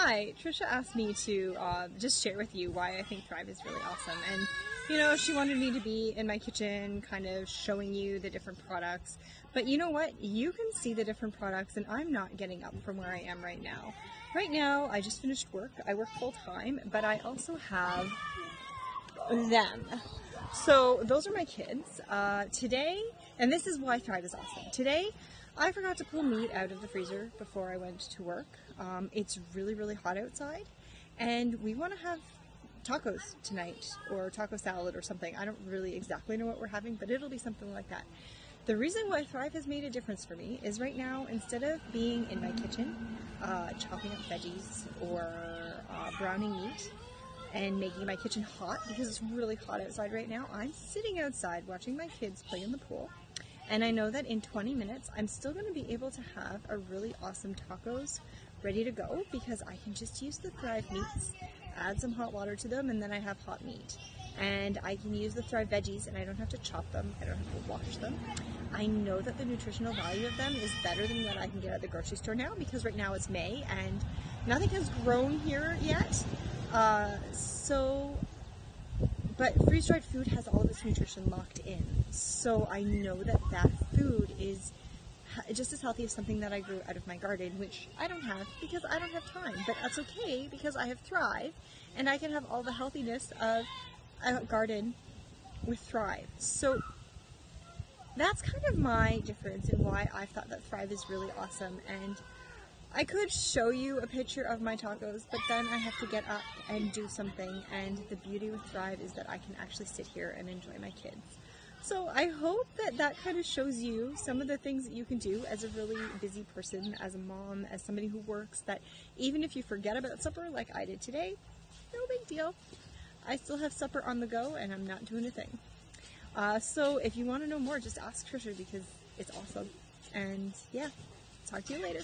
Hi, Trisha asked me to just share with you why I think Thrive is really awesome. And, you know, she wanted me to be in my kitchen kind of showing you the different products. But you know what? You can see the different products, and I'm not getting up from where I am right now. Right now, I just finished work. I work full time, but I also have them. So those are my kids. Today, and this is why Thrive is awesome. Today, I forgot to pull meat out of the freezer before I went to work. It's really, really hot outside, and we want to have tacos tonight, or taco salad or something. I don't really exactly know what we're having, but it'll be something like that. The reason why Thrive has made a difference for me is right now, instead of being in my kitchen, chopping up veggies or browning meat, and making my kitchen hot because it's really hot outside right now, I'm sitting outside watching my kids play in the pool. And I know that in 20 minutes, I'm still going to be able to have a really awesome tacos ready to go because I can just use the Thrive meats, add some hot water to them, and then I have hot meat. And I can use the Thrive veggies, and I don't have to chop them, I don't have to wash them. I know that the nutritional value of them is better than what I can get at the grocery store now because right now it's May and nothing has grown here yet. But freeze-dried food has all of its nutrition locked in. So I know that that food is just as healthy as something that I grew out of my garden, which I don't have because I don't have time. But that's okay because I have Thrive, and I can have all the healthiness of a garden with Thrive. So that's kind of my difference in why I thought that Thrive is really awesome. And I could show you a picture of my tacos, but then I have to get up and do something, and the beauty with Thrive is that I can actually sit here and enjoy my kids. So I hope that that kind of shows you some of the things that you can do as a really busy person, as a mom, as somebody who works, that even if you forget about supper like I did today, no big deal. I still have supper on the go, and I'm not doing a thing. So if you want to know more, just ask Trisha because it's awesome. And yeah, talk to you later.